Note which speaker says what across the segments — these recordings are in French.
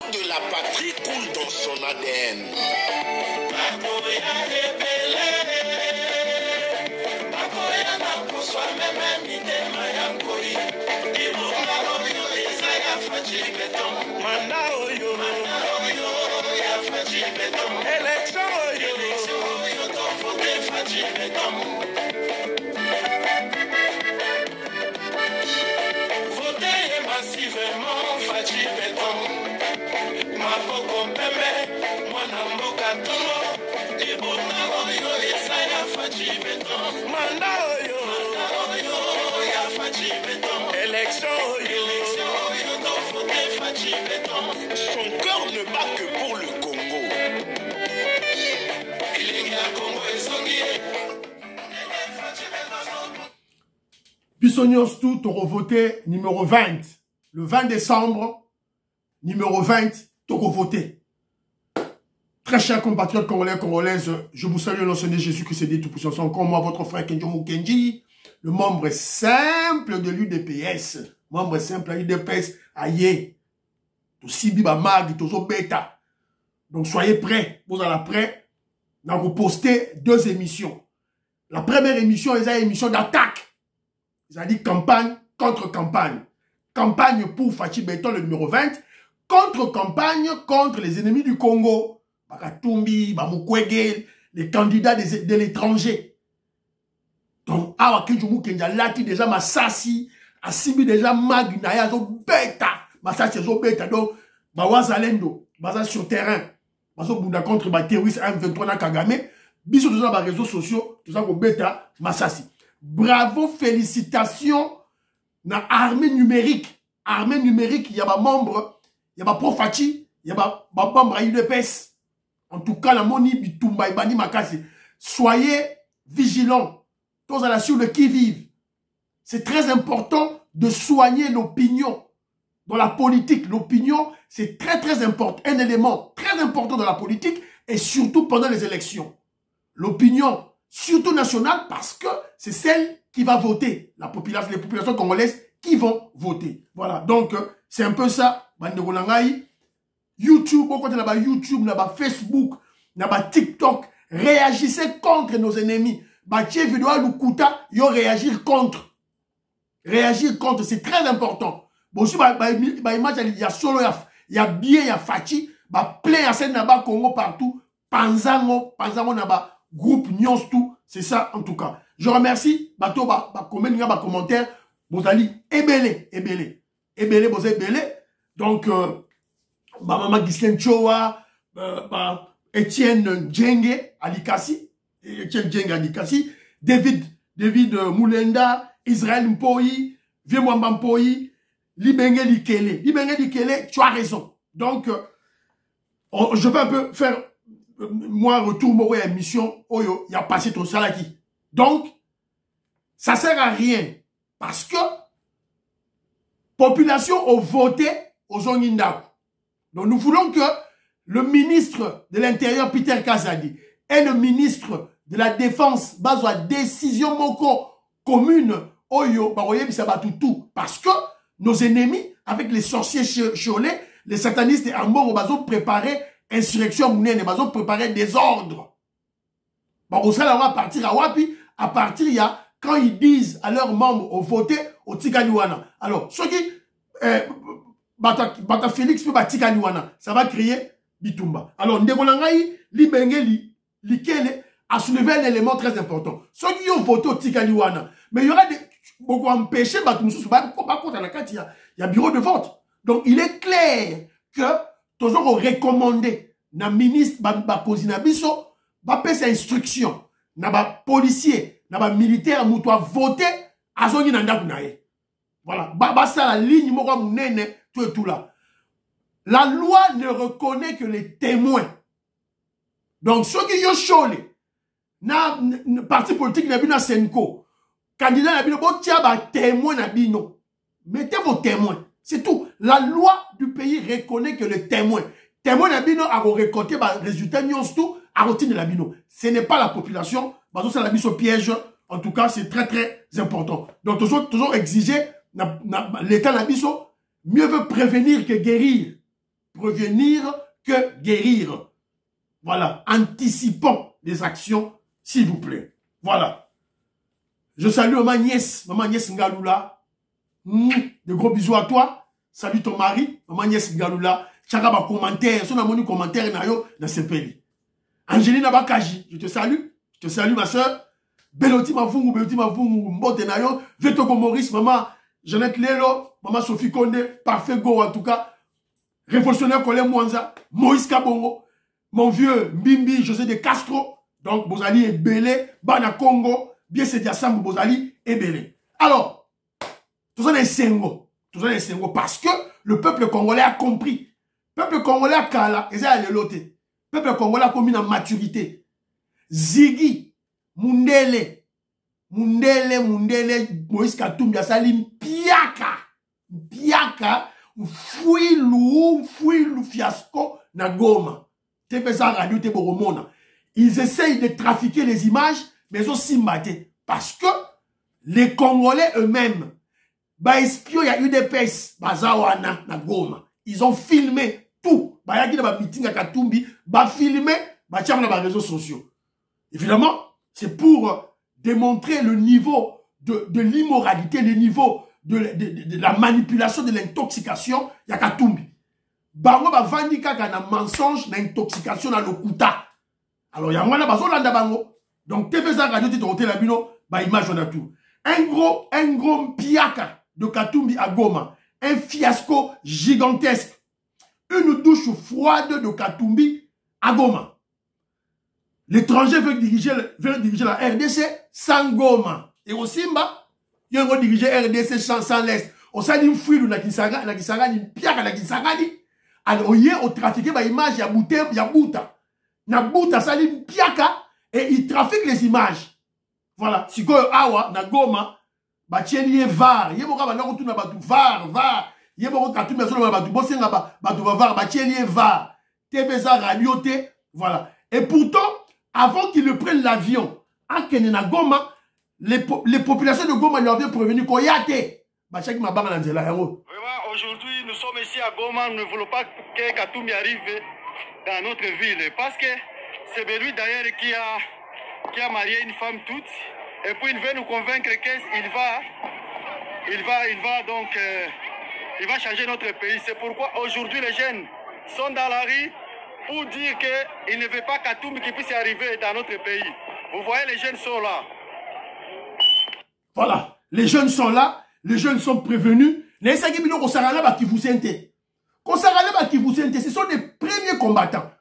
Speaker 1: de la patrie coule dans son ADN.
Speaker 2: Votez massivement Fachi Béton. Maboko Pembe, Mwanamboka Tomo, Ebona Oyo, Esaya Fachi Béton. Manda Oyo, ya Fachi Béton. Élection Oyo, donc votez Fachi Béton.
Speaker 1: Son cœur ne bat que pour le Congo.
Speaker 2: Il y a Congo et Zonguier.
Speaker 3: Bissonios tout, t'auras voté numéro 20. Le 20 décembre, numéro 20, t'auras voté. Très chers compatriotes congolais, congolaises, je vous salue au nom de Jésus-Christ et Tout-Puissant. Encore moi, votre frère Kenjo Mukenji, le membre simple de l'UDPS. Membre simple de l'UDPS, aïe. Tout Sibi Bamag, tout Beta. Donc soyez prêts. Vous allez prêts. Nous vous poster 2 émissions. La première émission est une émission d'attaque. Ils ont dit campagne contre campagne. Campagne pour Fachi Béton, le numéro 20. Contre-campagne contre les ennemis du Congo. Bakatumbi, Bamukwege, les candidats de l'étranger. Donc, awa Kenjoumou Kenja lati déjà Massassi, Asibi déjà Magunaya, zo beta. Massassi zo beta. Donc, Bawazalendo, Baza sur terrain. Bazo Bunda contre les terroristes M23 na Kagame. Biso tout ça par réseaux sociaux, tout ça ko beta Massassi. Bravo, félicitations na armée numérique. Armée numérique, il y a des membres, il y a des profachi, il y a des membres à UDPS. En tout cas, la moni bitumba ibani makasi. Soyez vigilants. Tous à la sur le qui-vive. C'est très important de soigner l'opinion. Dans la politique, l'opinion, c'est très très important. Un élément très important dans la politique et surtout pendant les élections. L'opinion, surtout nationale, parce que c'est celle qui va voter. Les populations congolaises qui vont voter. Voilà, donc c'est un peu ça. YouTube, on compte là-bas YouTube, là-bas Facebook, là-bas TikTok. Réagissez contre nos ennemis. Bâtier vidéo Lukuta, yo réagir contre. Réagir contre, c'est très important. Bon, si image, il y a solo, il y a bien, il y a Fachi, plein à scène là-bas Congo partout. Panzango là-bas. Groupe Nyons tout, c'est ça en tout cas. Je remercie, bato commentaire, bozali ebele, bozali ebele. Donc, maman Ghislaine Chowa, Etienne Djenge Alikasi, David Moulenda, Israël Mpoyi, Viemwamba Mpoyi, Libenge Likele, tu as raison. Donc, je vais un peu faire moi, retour, moi, émission, il y a passé tout ça là qui. Donc, ça sert à rien. Parce que, population a voté aux Ongindaku. Donc, nous voulons que le ministre de l'Intérieur, Peter Kazadi, et le ministre de la Défense, basent décision moko commune, tout. Parce que, nos ennemis, avec les sorciers chiolés, les satanistes et Ambo, ont préparé insurrection mounene, ils ont préparé des ordres. Bon, ça là, on va partir à Wapi, à partir, il y a, quand ils disent à leurs membres au voter, au Tigaliwana. Alors, ceux qui, Bata Félix, peut Tigaliwana, ça va créer Bitumba. Alors, Ndebonangaï, Libenge, Likele, a soulevé un élément très important. Ceux qui ont voté au Tigaliwana, mais il y aura des, beaucoup empêchés, il y a bureau de vote. Donc, il est clair que, tous ont recommandé na ministre Kozina Biso ba pesa instruction na ba policier na ba militaire mutwa voter azongi na ndaku na ye. Voilà, ba ça la ligne moko munene tout là. La loi ne reconnaît que les témoins. Donc ceux qui ont cholé na parti politique na bino Senko, candidat na bino bo tia ba témoin na bino. Mettez vos témoins. C'est tout. La loi du pays reconnaît que le témoin Nabino a récolté le résultat tout à routine de Nabino. Ce n'est pas la population. Ça la mise au piège. En tout cas, c'est très très important. Donc toujours exiger l'État Nabiso mieux veut prévenir que guérir. prévenir que guérir. Voilà, anticipons les actions, s'il vous plaît. Voilà. Je salue maman Niès Ngaloula. De gros bisous à toi. Salut ton mari, maman Niès Ngaloula. Chaka ba commentaire, son amoni commentaire na yo na sepeli. Angelina Bakaji, je te salue. Je te salue ma soeur. Beloti Mavungu, Mbote na yo. Vetoko Maurice, maman Jeannette Lelo, maman Sophie Konde, parfait go en tout cas. Révolutionnaire Colin Mwanza, Moïse Kabongo, mon vieux Mbimbi, José de Castro. Donc, Bozali est belé, Bana Congo, bien c'est Diassam, Bozali est belé. Alors, tout ça est sengo. Tout ça est sengo parce que le peuple congolais a compris. Le peuple congolais a kala, et ça a l'éloté. Le peuple congolais a commis en maturité. Ziggy, Mundele, Moïse Katumbi, Salim, Piaka, Fouilou, fiasco, na Goma. Radio, ils essayent de trafiquer les images, mais aussi mater. Parce que les Congolais eux-mêmes, bah, espion, il y a eu des pèses, Bazawana, na Goma. Ils ont filmé tout. Bah, il y a un meeting à Katumbi, bah, filmé, bah, tiens, dans les réseaux sociaux. Évidemment, c'est pour démontrer le niveau de l'immoralité, le niveau de la manipulation, de l'intoxication, il y a Katumbi. Bango ba vandi kaka na mensonge, na intoxication, na lokuta. Alors, il y a un bazo landa bango. Donc, TVZ Radio, tu te la bino, bah, image on a tout. Un gros piaka de Katumbi à Goma. Un fiasco gigantesque. Une douche froide de Katumbi à Goma. L'étranger veut diriger la RDC sans Goma. Et au Simba, il veut diriger RDC sans l'Est. Au Salim Fouilou, na Kisangani, piaka na Kisangani. Alors, il y a au trafiqué, bah, image, il y a Bouta. Na Bouta, Salim piaka, et il trafique les images. Voilà. Si quoi, awa, na Goma, bah, tieni var. Il y a beaucoup de gens qui ont var. Il y a beaucoup de gens qui ont var. Bah, tieni var. TVZ Radio, voilà. Et pourtant, avant qu'ils ne prennent l'avion, à Kenena Goma, les populations de Goma leur avaient prévenu qu'on y a été.
Speaker 4: Vraiment, aujourd'hui, nous sommes ici à Goma, nous ne voulons pas que Katumbi arrive dans notre ville. Parce que c'est lui d'ailleurs qui a marié une femme toute. Et puis il veut nous convaincre qu'il va changer notre pays. C'est pourquoi aujourd'hui les jeunes sont dans la rue pour dire qu'il ne veut pas Katumbi qui puisse arriver dans notre pays. Vous voyez, les jeunes sont là.
Speaker 3: Voilà, les jeunes sont là, les jeunes sont prévenus. Les Sagibino qui vous sentent. Ce sont des premiers combattants.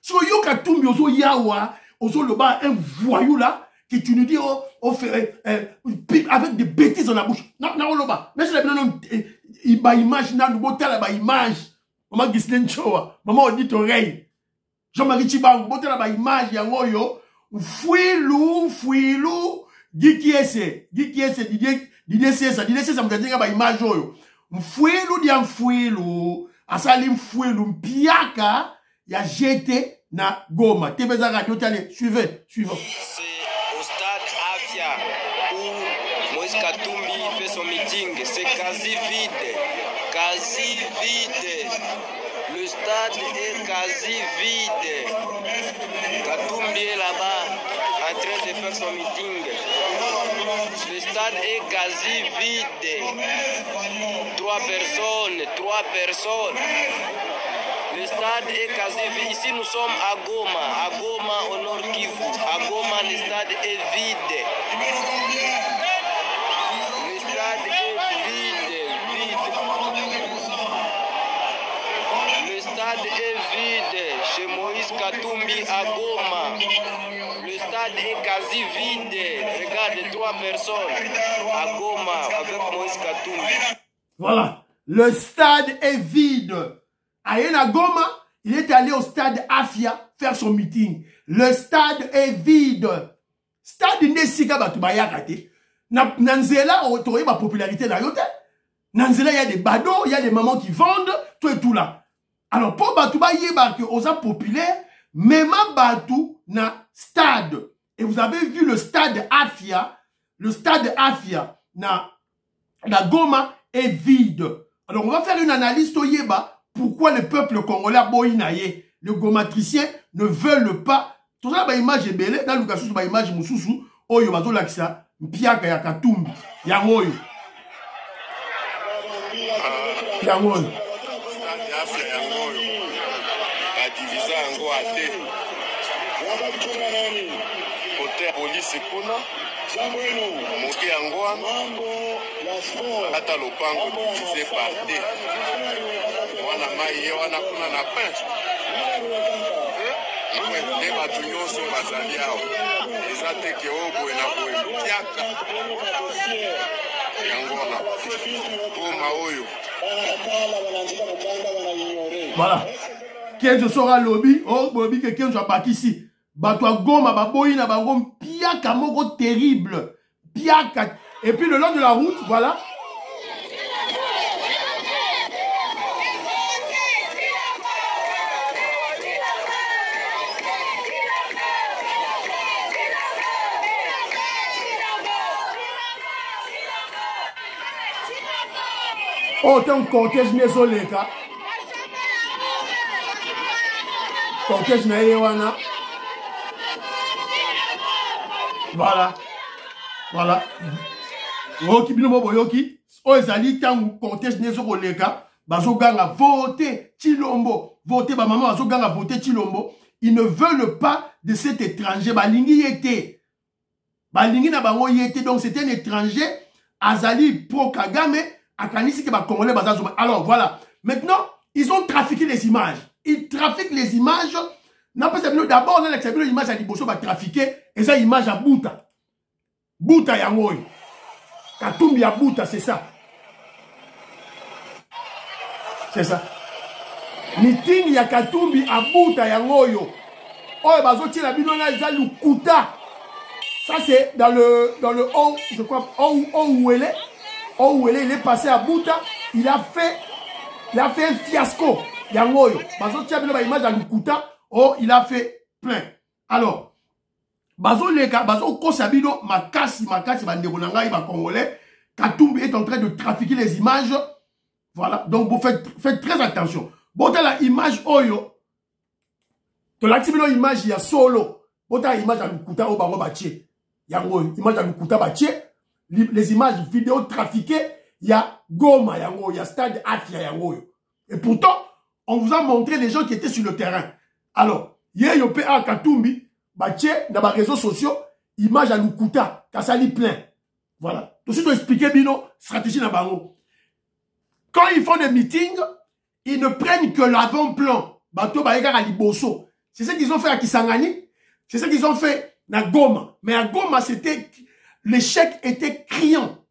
Speaker 3: Si vous Katumbi, ozo yawa, ozo loba, un voyou là, que tu nous dis, avec des bêtises dans la bouche. Non, loba. Mais c'est la il va imaginer, nous botter la image. Maman Gislaine Chowa, maman dit oreille. Jean-Marie Chibango, botter la image, yangoyo, fouilou, Didier César, m'gatinga ba image oyo. Mfouilou, asali mfouilou, mpiaka, ya jeté na Goma. TVZ Radio, allez, suivez.
Speaker 5: C'est au stade Afia où Moïse Katumbi fait son meeting. C'est quasi vide. Le stade est quasi vide. Katumbi est là-bas en train de faire son meeting. Le stade est quasi vide. 3 personnes. Le stade est quasi vide. Ici nous sommes à Goma au nord Kivu. À Goma, le stade est vide. Le stade est vide. Le stade est vide chez Moïse Katumbi à Goma. Le stade est quasi vide. Regarde 3 personnes à Goma avec Moïse Katumbi.
Speaker 3: Voilà, le stade est vide. Ayena Goma, il est allé au stade Afia faire son meeting. Le stade est vide. Stade Nessika Batubayakate. Nanzela, on a ma popularité dans yote. Nanzela, il y a des badauds, il y a des mamans qui vendent, tout et tout là. Alors, pour Batubaye, on a populaire, même Batou na stade. Et vous avez vu le stade Afia, na Goma est vide. Alors, on va faire une analyse Toyeba pourquoi le peuple congolais a boinaye. Les gomatriciens ne veulent pas. Tout ça, bah, image est belle. Dans le cas, bah, image moussou, oyo, bazo lakisa, mpiaka ya katumbi, yangoyo. Yangoyo.
Speaker 1: Côté police kuna moki yango ata lopango divisé par deux wana mai ye wana kuna na pain nde bato nyonso bazali awa eza te ke oyo boye na boye tiaka yango wana goma oyo.
Speaker 3: Voilà. Kenzo sera lobby, oh lobby que Kenzo a bâti ici. Bato a goma baboyi na bango piaka moko terrible. Piaka. Et puis le long de la route, voilà. Oh, t'es un cortège nésoleka. Cortège na yewana. Voilà. Voilà. Yoki bino boyoki. O ezali tangu cortège nésoleka. Bazo ganga voter Chilombo. Voter ba maman bazo ganga voter Chilombo. Ils ne veulent pas de cet étranger. Balingi yete. Balingi na bango yete. Donc c'est un étranger. Azali pro Kagame. Akanisi ke ba Congolais bazazo. Alors voilà. Maintenant, ils ont trafiqué les images. Ils trafiquent les images. D'abord, on a l'image à Liboso va trafiquer. Et ça, image à Bouta. Bouta yangoy. Katumbi à Bouta, c'est ça. C'est ça. Meeting ya Katumbi à Bouta yangoyo. Oh, bazo la binona ils a Lukuta. Ça, c'est dans le haut, je crois, où elle est. Oh, il est passé à Bouta. Il a fait un fiasco. Yangoyo. Bazo tia bila image à Lukuta. Oh, il a fait plein. Alors, Bazo Leka, Bazo Kosabino, Makasi, Bandebonanga, Iba Congolais, Katumbi est en train de trafiquer les images. Voilà. Donc, vous faites très attention. Bon, t'as la image Oyo. Tu l'actives l'image, il y a solo. Bon, t'as l'image à Lukuta, au Bango Baché. Yangoyo. Image à Lukuta Baché. Les images vidéo trafiquées, il y a Goma, Yangoyo. Il y a Stade Afia, Yangoyo. Et pourtant, on vous a montré les gens qui étaient sur le terrain. Alors, hier, yo pe a Katumbi, bache, dans les réseaux sociaux, image à Lukuta, Kassali plein. Voilà. Tout de suite, expliquer bino, stratégie na bango. Quand ils font des meetings, ils ne prennent que l'avant-plan. Bato baïga à Liboso. C'est ce qu'ils ont fait à Kisangani. C'est ce qu'ils ont fait à Goma. Mais à Goma, c'était, l'échec était criant.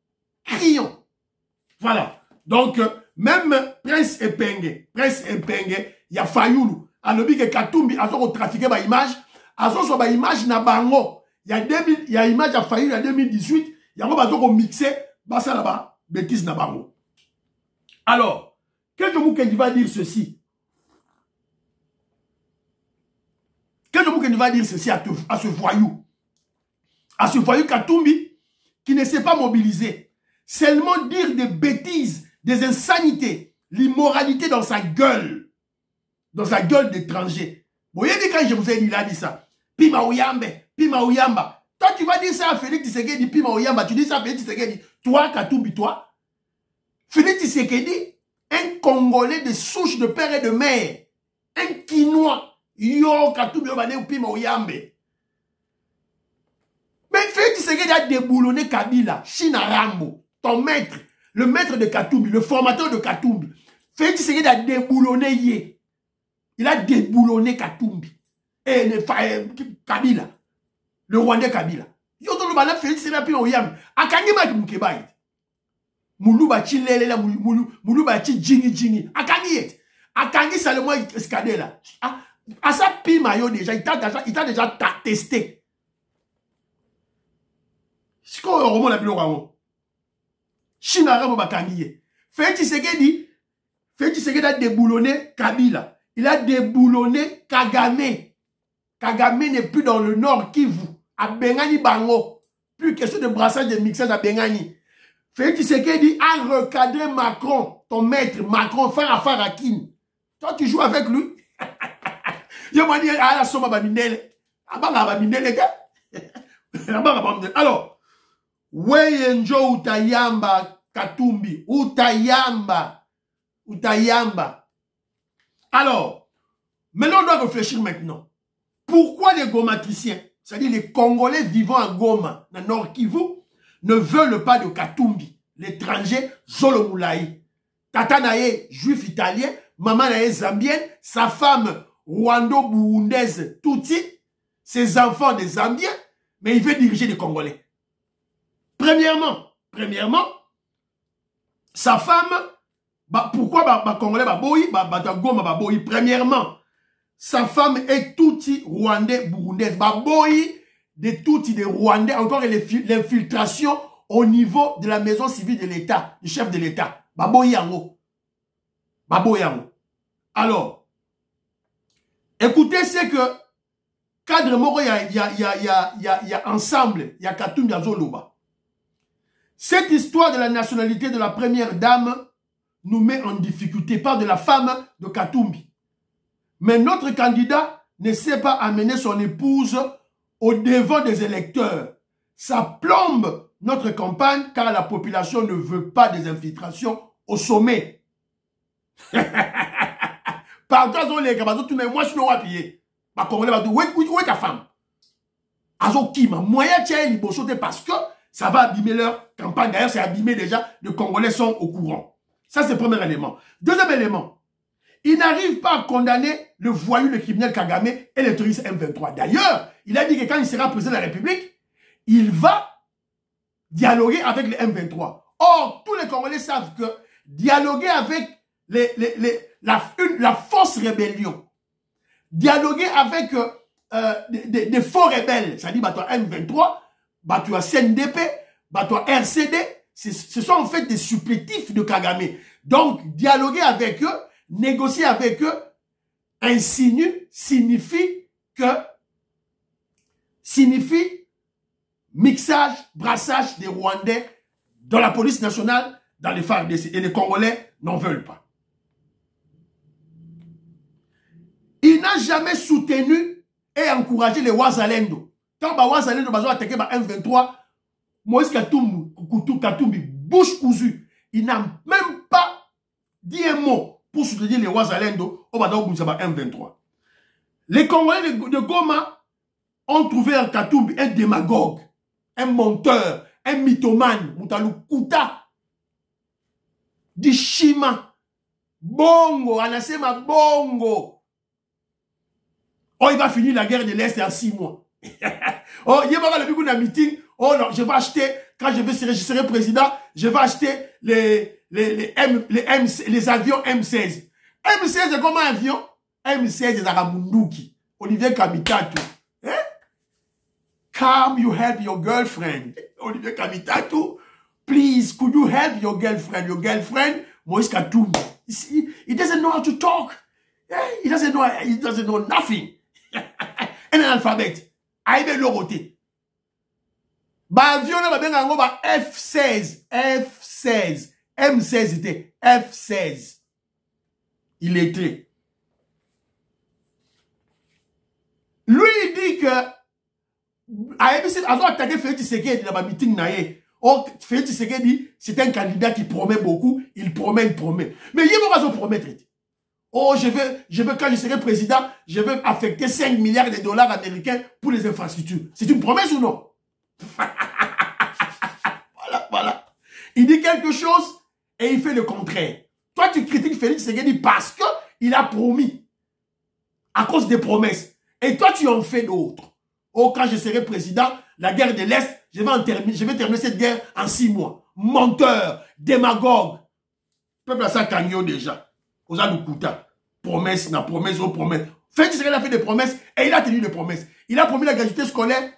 Speaker 3: Criant. Voilà. Donc, même Prince Epenge, il y a Fayoulou. Alors, que Katumbi a trafiqué ma image, a sur ma image na bango. Il y a image à Fayoulou en 2018, il y a un mixé, ça là-bas, bêtise na bango. Alors, quel de va dire ceci? Quel de va dire ceci à ce voyou? À ce voyou Katumbi, qui ne s'est pas mobilisé. Seulement dire des bêtises, des insanités, l'immoralité dans sa gueule. Dans sa gueule d'étranger. Vous voyez quand je vous ai dit, il a dit ça. Pima Ouyamba. Toi, tu vas dire ça à Félix Tshisekedi, Pima Ouyamba. Tu dis ça à Félix Tshisekedi. Toi, Katumbi, toi. Félix Tshisekedi, un Congolais de souche de père et de mère. Un Quinois. Yo, Katumbi, ou Pima Ouyambe. Mais Félix Tshisekedi a déboulonné Kabila, China Rambo, ton maître, le maître de Katumbi, le formateur de Katumbi. Félix Tshisekedi a déboulonné Yé. Il a déboulonné Katumbi. Et Kabila. Le Rwandais Kabila. Yoto le bala Félix Tshisekedi Ouyam. Akangi ma Mukebai. Moulou bachi lele la moulou bachi jingi. Akangi et. Akangi seulement escadé là. À sa pima yo déjà. Il t'a déjà testé. C'est quoi le roman la plus long? Chinara Mobakangi. Félix Tshisekedi a déboulonné Kabila. Il a déboulonné Kagame. Kagame n'est plus dans le nord Kivu. À Bengani Bango. Plus question de brassage de mixage à Bengani. Félix Tshisekedi a recadré Macron. Ton maître Macron, frère à Farakin. Toi, tu joues avec lui. Je m'en dis, ah, la somme à Bamindele. Alors, Weyenjo Utayamba Katumbi. Utayamba. Alors, maintenant, on doit réfléchir maintenant. Pourquoi les gomatriciens, c'est-à-dire les Congolais vivant à Goma, dans Nord Kivu, ne veulent pas de Katumbi, l'étranger Zolo Moulaï? Tata nae, juif italien, maman nae zambienne, sa femme rwando-burundaise Tutsi, ses enfants des Zambiens, mais il veut diriger les Congolais. Premièrement, sa femme, pourquoi Congolais Goma boyi? Premièrement, sa femme est Tutsi rwandais burundaise. Boyi de Tutsi de Rwandais, encore l'infiltration au niveau de la maison civile de l'État, du chef de l'État. Baboyi yango. Alors, écoutez, c'est que cadre moro il y a ensemble, il y a Katumbi Azoloba. Cette histoire de la nationalité de la première dame nous met en difficulté, pas de la femme de Katumbi. Mais notre candidat ne sait pas amener son épouse au devant des électeurs. Ça plombe notre campagne car la population ne veut pas des infiltrations au sommet. Par contre, les gars, moi je suis appuyé. Où est ta femme? Azo Kima, moyen tient les parce que ça va abîmer leur campagne. D'ailleurs, c'est abîmé déjà. Les Congolais sont au courant. Ça, c'est le premier élément. Deuxième élément, il n'arrive pas à condamner le voyou, le criminel Kagame et les terroristes M23. D'ailleurs, il a dit que quand il sera président de la République, il va dialoguer avec les M23. Or, tous les Congolais savent que dialoguer avec la fausse rébellion, dialoguer avec des faux rebelles, c'est-à-dire toi M23, toi CNDP, toi RCD, ce sont en fait des supplétifs de Kagame. Donc, dialoguer avec eux, négocier avec eux, signifie mixage, brassage des Rwandais dans la police nationale, dans les FARDC. Et les Congolais n'en veulent pas. Il n'a jamais soutenu et encouragé les Wazalendo. Quand Wazalendo va attaquer M23, Moïse Katumbi, bouche cousue, il n'a même pas dit un mot pour soutenir les Wazalendo au M23. Les Congolais de Goma ont trouvé un Katumbi, un démagogue, un menteur, un mythomane, Moutalu Kuta, Dishima, Bongo, Anasema Bongo. Oh, il va finir la guerre de l'Est en 6 mois. Oh, il va le beaucoup d'un meeting. Oh non, je vais acheter, quand je serai président, je vais acheter les avions M16. M16 c'est comment un avion? M16 c'est Aramunduki. Olivier Kamitatu. Eh? Come, you help your girlfriend. Olivier Kamitatu. Please, could you help your girlfriend? Your girlfriend, Moïse Katumbi. He doesn't know how to talk. He doesn't know nothing. Un alphabet. Aïe, l'oroté. Avion, F16. F16. M16 c'était F16. Il était. Lui, il dit que AMC a attaqué Félix Tshisekedi dans ma meeting. Or, Félix Tshisekedi, c'est un candidat qui promet beaucoup. Il promet. Mais il va promettre. Oh, je veux, quand je serai président, je veux affecter 5 milliards de dollars américains pour les infrastructures. C'est une promesse ou non? Voilà. Il dit quelque chose et il fait le contraire. Toi, tu critiques Félix Tshisekedi parce qu'il a promis. À cause des promesses. Et toi, tu en fais d'autres. Oh, quand je serai président, la guerre de l'Est, je vais terminer cette guerre en 6 mois. Menteur, démagogue. Peuple à ça, Kagno déjà. Kuta. Promesse, promesse. Félix Tshisekedi a fait des promesses et il a tenu des promesses. Il a promis la gratuité scolaire,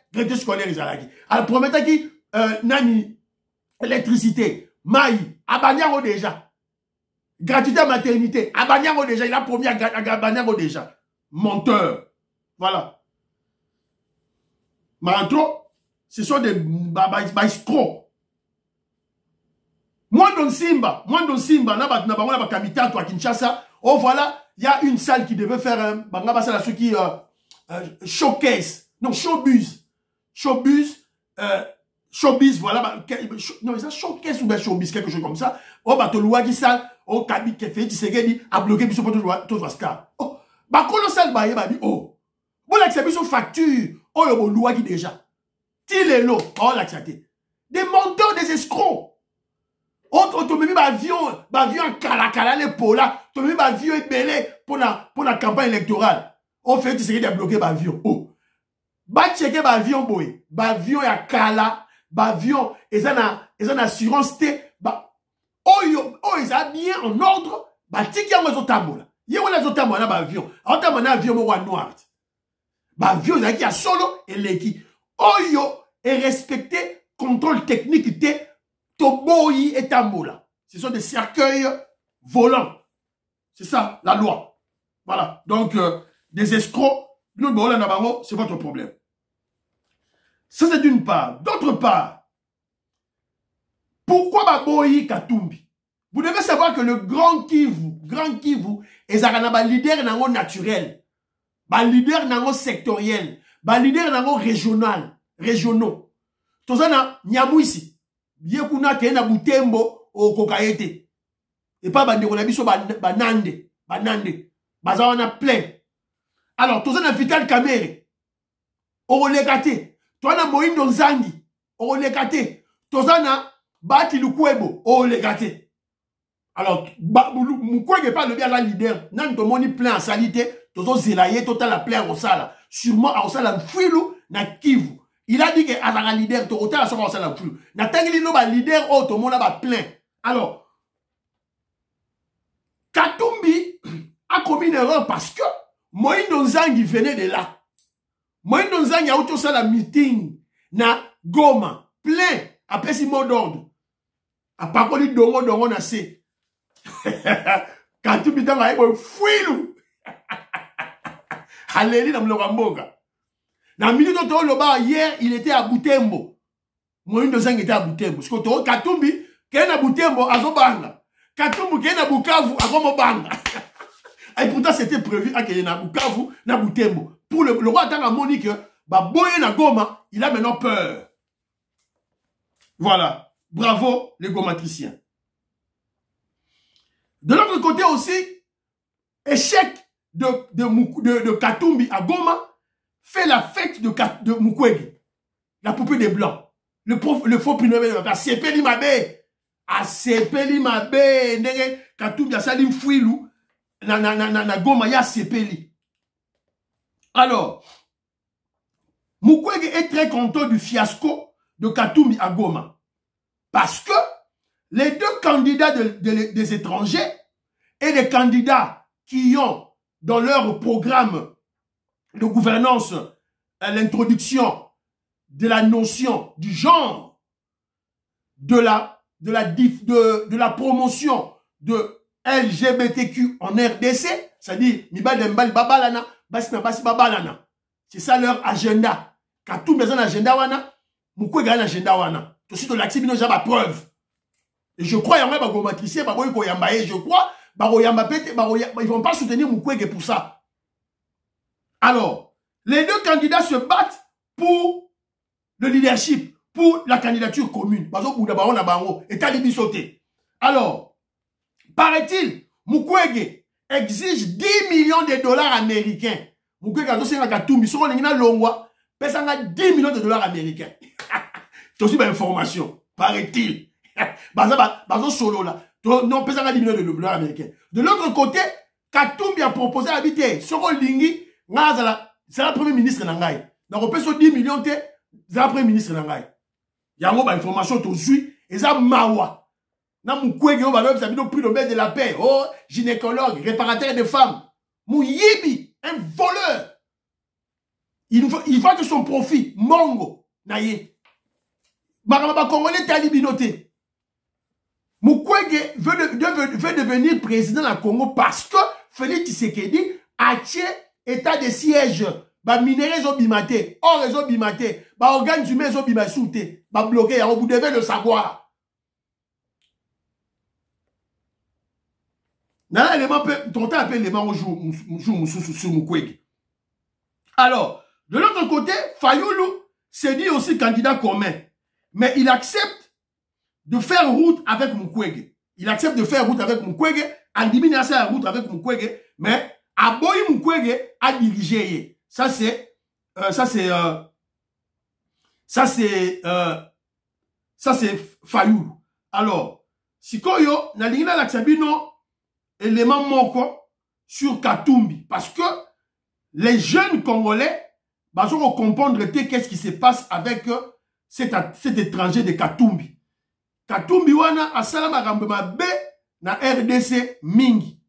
Speaker 3: Izalagi. Alors, promettait qui, Nani, électricité, maï, Abanyaro déjà. Gratuité à maternité, Abanyaro déjà. Il a promis à Abanyaro déjà. Menteur. Voilà. Mantro, ce sont des escrocs. Moi, dans Simba, na Kamita, toi, Kinshasa, oh voilà, il y a une salle qui devait faire un showcase. Non, showbiz. Showbiz, voilà. Non, c'est showcase ou bien showbiz, quelque chose comme ça. Oh, bah, loi qui salle. Oh, Kabi qui fait, Tshisekedi a bloqué, biso, tout star. Oh, bah, colossal, bah, il dit, oh. Bon, là, c'est biso facture. Oh, il y a loi qui déjà. Tile l'eau. Oh, là, c'est des menteurs, des escrocs. Oh, tu me dis, avion, cala, les polas. Tu me dis, avion est belé pour la campagne électorale. On fait, Tshisekedi a bloqué, avion. Oh. Bah, checker, avion, boy. Avion, il y a cala. Avion, ils ont assurance, bah, oh, ils ont bien en ordre. Bah, tiki, il y a un autre là. Il y a un autre là, avion. Un avion, noir. Bah, avion, il y a solo et l'équipe. Oh, est respecté, contrôle technique, toboyi et tambola. Ce sont des cercueils volants. C'est ça, la loi. Voilà. Donc, des escrocs, c'est votre problème. Ça, c'est d'une part. D'autre part, pourquoi Baboyi Katumbi? Vous devez savoir que le Grand Kivu, est un leader naturel, un leader sectoriel, un leader régionaux. Tout ça, Niamou ici. Yekuna Kena Butembo au Kokaete. Et pas Bande Konabiso Banande. Bazawana plein. Alors, tout ça, Vital Kamere. Orolekate. Tout ça, Moïndo Nzangi. Orolekate. Tout ça, Bati Lukwebo. Orolekate. Alors, Mukwege pas le bien la leader. Nan to moni plein en salité. Tout ça, Zelaye, total la plein au sala. Sûrement, au sala, Fouilou, na Kivu. Il a dit que à leader, tu as un sala Fouilou. Na tangili no ba leader, oh, tout le monde a plein. Alors, Katumbi a commis une erreur parce que Moïndo Nzangi venait de là. Moïndo Nzangi a eu la meeting na Goma. Plein. Après, si mot d'ordre. A pas connu dongo na se. Katumbi tanga ebo Fouilou. Haléli na mlokamboga. Na minute de loba hier, il était à Butembo. Moïndo Nzangi était à Butembo. Parce que Katumbi, qui est à Butembo, à Zobanga. Katumbi, qui est à Bukavu, à Gomobanga. Et pourtant, c'était prévu à qu'il y ait à Bukavu, à Butembo. Pour le roi attend à Monique, Boye na Goma, il a maintenant peur. Voilà. Bravo, les gomatriciens. De l'autre côté aussi, échec de Katumbi à Goma fait la fête de Mukwege. La poupée des Blancs. Le faux prinomé de la Sepeli Mabe. A Sepeli Mabe. Katumbi a Salim Fouilou. Na Goma ya Sepeli. Alors, Mukwege est très content du fiasco de Katumbi à Goma. Parce que les deux candidats des étrangers et les candidats qui ont dans leur programme de gouvernance l'introduction de la notion du genre, de la promotion de LGBTQ en RDC, c'est-à-dire c'est ça leur agenda. Quand tout besoin d'agenda wana, Mukwege a un agenda wana. Tout de suite, l'activité n'a pas preuve. Et je crois, il y a un gomatricien, je crois, ils vont pas soutenir Mukwege pour ça. Alors, les deux candidats se battent pour le leadership, pour la candidature commune. Alors, paraît-il, Mukwege exige 10 millions de dollars américains. Mukwege a dit Katumbi, si on a longwa, pesanga 10 millions de dollars américains. C'est aussi une information, paraît-il. Bazo solo là. Non, pesanga 10 millions de dollars américains. De l'autre côté, Katumbi a proposé à habiter. Soko Lingi, c'est la première ministre Nangai. Donc, on peut sur 10 millions, c'est la première ministre Nangai. Il y a une information tout de suite, et ça mawa. Na Mukwege, on va le prix Nobel de la paix. Oh, gynécologue, réparateur de femmes. Mouyibi, un voleur. Il voit que son profit, Mongo, naïe. Barama Congolais talibinoté. Mukwege veut devenir président de la Congo parce que Félix Tshisekedi a tué état de siège. Ba minéraux ont bimaté, or ils ont bimaté, ba organes humains ont bimaté, ba bloqué. Vous devez le savoir. Nana élément peut, ton temps appelle l'élément joue sur Mukwege. Alors, de l'autre côté, Fayoulou s'est dit aussi candidat commun. Mais il accepte de faire route avec Mukwege. Il accepte de faire route avec Mukwege. Andimini a fait la route avec Mukwege. Mais Aboyi Mukwege a dirigé. Ça c'est Fayoulou. Alors, Sikoyo, Nalingina Laksabino, élément moko sur Katumbi. Parce que les jeunes Congolais, bah, vont comprendre qu'est-ce qui se passe avec cet étranger de Katumbi. Katumbi wana asalama rambema B na RDC mingi.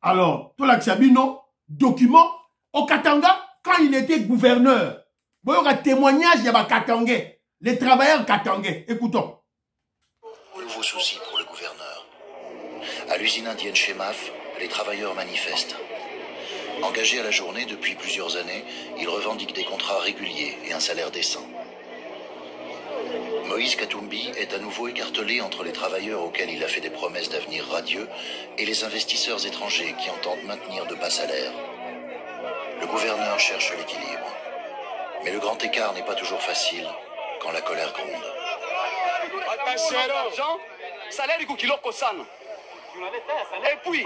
Speaker 3: Alors, tout l'Aksabino, document au Katanga, quand il était gouverneur. Bon, il y aura témoignage, il y a Katangais, les travailleurs Katangais. Écoutons.
Speaker 6: Nouveau souci pour le gouverneur. À l'usine indienne chez MAF, les travailleurs manifestent. Engagés à la journée depuis plusieurs années, ils revendiquent des contrats réguliers et un salaire décent. Moïse Katumbi est à nouveau écartelé entre les travailleurs auxquels il a fait des promesses d'avenir radieux et les investisseurs étrangers qui entendent maintenir de bas salaires. Le gouverneur cherche l'équilibre. Mais le grand écart n'est pas toujours facile quand la colère gronde.
Speaker 7: Salaire du kiloko sana. Et puis,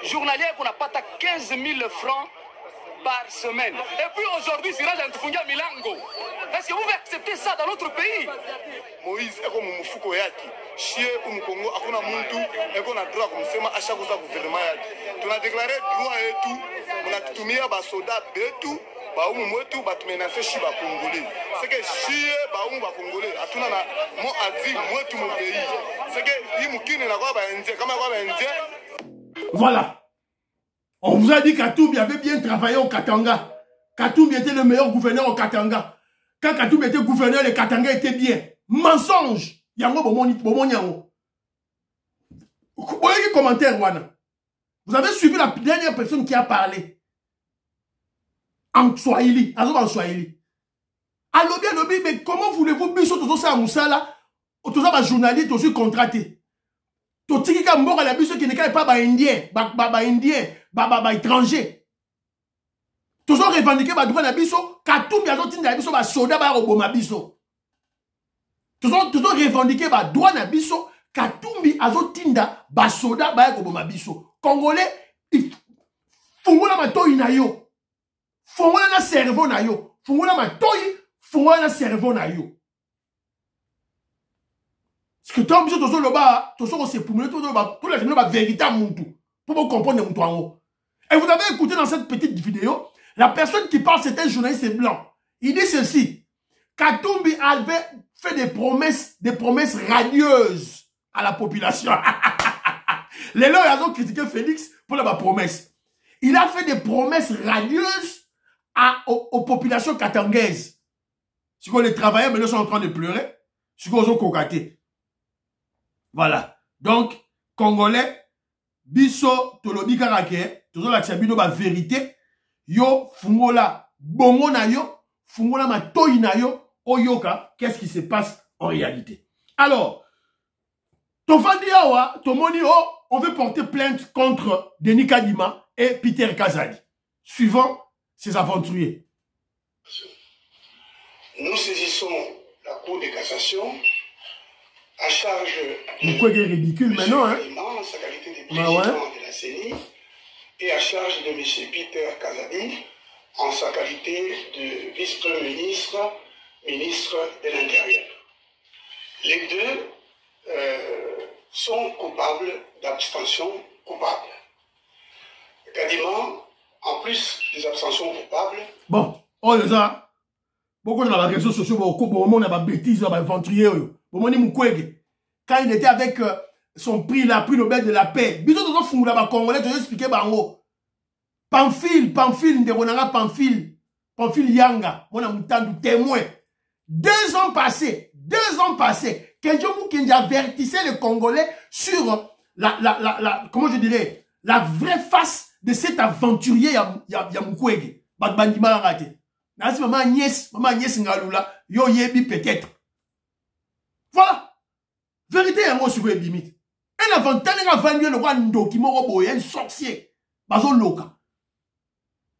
Speaker 7: journalier qu'on n'a pas 15 000 francs par semaine. Et puis aujourd'hui, c'est là que Milango. Est-ce que vous pouvez accepter ça dans notre pays?
Speaker 4: Moïse est comme Moufuko Yaki. Chie ou Mkongo, Akuna Muntu, et qu'on a droit comme Sema à chaque gouvernement Yaki. Tu as déclaré droit et tout. On a tout mis à Basoda, Betou. Ba umu mwetu batumenase shi ba Congolais. C'est que chie ba umu ba Congolais atuna na mo adi mwetu mon pays. C'est que yi mukine na kwa ba indien kama kwa ba indien.
Speaker 3: Voilà. On vous a dit qu'Katumbi avait bien travaillé au Katanga. Katumbi était le meilleur gouverneur au Katanga. Quand Katumbi était gouverneur, le Katanga était bien. Mensonge. Yango bomon yango. Vous voyez les commentaires, Wana. Vous avez suivi la dernière personne qui a parlé. En Swahili, en Swahili. Alobi, mais comment voulez-vous biso tout ça à Moussala, tout ça journaliste aussi contraté. Tout ce qui est mort à la biso qui n'est pas indien, étranger. Tout ça revendiqué ba droit na biso, Katumbi a sorti na biso ba soda ba roboma biso. Tout ça revendiqué ba droit na biso, Katumbi a sorti ba soda ba roboma biso. Congolais, fungola matoi na yo. Fongola na cerveau na yo. Fongola matoi, fongola na cerveau na yo. Ce que tu as besoin de ce loba, tout ça c'est pour nous, tout la journée va vérité à mon tout. Pour vous comprendre mon tout. Et vous avez écouté dans cette petite vidéo, la personne qui parle, c'est un journaliste blanc. Il dit ceci. Katumbi avait fait des promesses radieuses à la population. Les gens ils ont critiqué Félix pour la promesse. Il a fait des promesses radieuses aux populations katangaises. Si les travailleurs maintenant sont en train de pleurer, si ils ont cocaté. Voilà. Donc, Congolais, biso, tolobi karake, toujours la tsabino ba vérité, yo, fungola, bongo na yo, fungola matoi na yo, oyoka, qu'est-ce qui se passe en réalité? Alors, Tofandi Awa, Tomoni, oh, on veut porter plainte contre Denis Kadima et Peter Kazadi. Suivant ces aventuriers.
Speaker 8: Nous saisissons la Cour de cassation à charge
Speaker 3: de est ridicule maintenant, hein?
Speaker 8: En sa qualité de président de la CENI et à charge de M. Peter Kazadi en sa qualité de vice-premier ministre, ministre de l'Intérieur. Les deux sont coupables d'abstention coupable. Kadima, en plus des abstentions coupables.
Speaker 3: Bon, oh les gens, beaucoup dans les réseaux sociaux, beaucoup de bêtises, des aventuriers. Quand il était avec son prix, la prix Nobel de la paix, Bito Tozo Fungula Congolais, je vais expliquer Bango. Pamphile, Pamphile Yanga, mon amutandu témoin. 2 ans passés, Kenjomu Kenji avertissait les Congolais sur comment je dirais, la vraie face de cet aventurier Mukwege. Badbandi Marangate. Nasi maman Agnès Ngalula, yo yebi peut-être. Voilà. Vérité, il y a un mot sur les limites. Un avantage, il a vendu le roi Ndoki, un sorcier. Bazo Loka.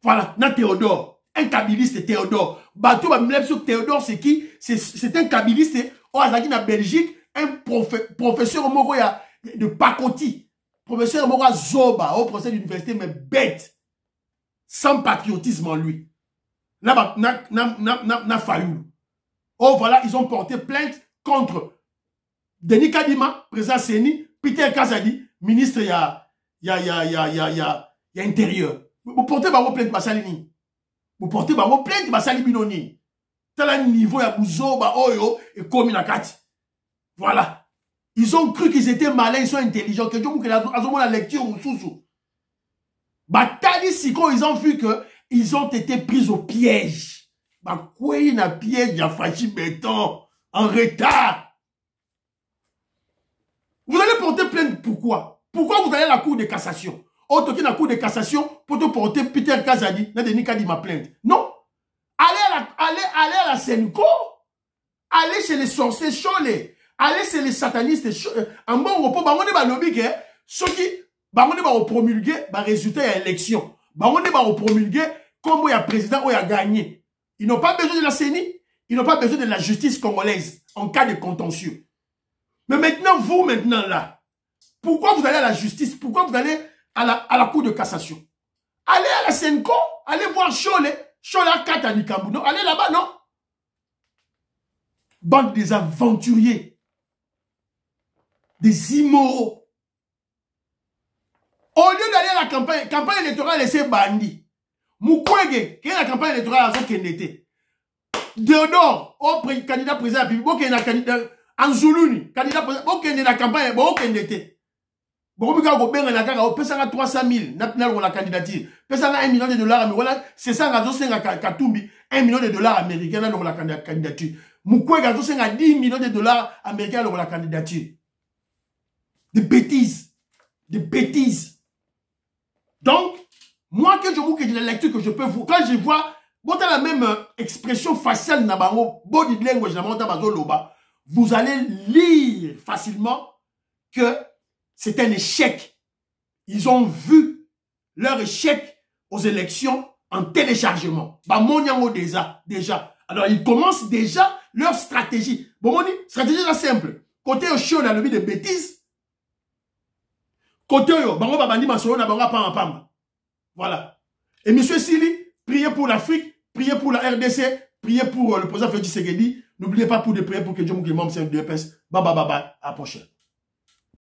Speaker 3: Voilà, na Théodore. Un kabiliste Théodore. Bateau, sur Théodore, c'est qui? C'est un kabiliste, au Azaki, na Belgique, un professeur de Pakoti. Professeur Mora Zoba, au procès d'université, mais bête. Sans patriotisme en lui. Là, n'a fallu. Oh, voilà, ils ont porté plainte contre Denis Kadima, président Séni, Peter Kazadi, ministre, il y a intérieur. Vous portez vos plaintes, Bassalini. Vous portez vos plaintes, Bassali Binoni. Tel un niveau, il y a Bouzo, Oyo, et Kominakati. Voilà. Ils ont cru qu'ils étaient malins, ils sont intelligents. Que Dieu vous la lecture ou sous. Batali Siko, ils ont vu qu'ils ont été pris au piège. Bah, quoi, il y a un piège, il y a Fachi Béton, en retard. Vous allez porter plainte pourquoi? Pourquoi vous allez à la cour de cassation? Autant la cour de cassation pour te porter Peter Kazadi, n'a Denis Kadima plainte. Non. Allez à la Senko. Allez chez les sorciers cholés. Allez chez les satanistes. En bon repos, bah, on est dans le lobby, ceux qui, bah, on est dans le promulguer, bah, résultat, il y a élection. Bah, on est dans le promulguer, comme il y a président, il y a gagné. Ils n'ont pas besoin de la CENI. Ils n'ont pas besoin de la justice congolaise en cas de contentieux. Mais maintenant, vous, maintenant, là, pourquoi vous allez à la justice? Pourquoi vous allez à la cour de cassation? Allez à la Senko, allez voir Cholet à Katanikambu, non? Allez là-bas, non? Bande des aventuriers, des immoraux. Au lieu d'aller à la campagne électorale, c'est bandit. Mukwege, qui est la campagne électorale à Zokendete. Deodore, candidat président de la République, qui est la candidat Anzuluni, candidat président, qui est la campagne, Zokendete. Bon, on a 300 000, la candidature. On a $1 million, mais voilà, c'est ça, Katumbi, $1 million américains dans la candidature. Mukwege, on a $10 millions américains dans la candidature. Des bêtises. Des bêtises. Donc, moi, que je vous dis la lecture que je peux vous, quand je vois, bon, la même expression faciale, body language, vous allez lire facilement que c'est un échec. Ils ont vu leur échec aux élections en téléchargement. Bah, mon déjà. Alors, ils commencent déjà leur stratégie. Bon, mon stratégie là simple. Côté au show, on a le de bêtises. Côté au bango babandi masoro na bango pam. Voilà. Et monsieur Sili, priez pour l'Afrique, priez pour la RDC, priez pour le président Félix Tshisekedi. N'oubliez pas pour de prier pour que Dieu nous guérisse, c'est un DPS. Bye, à la prochaine.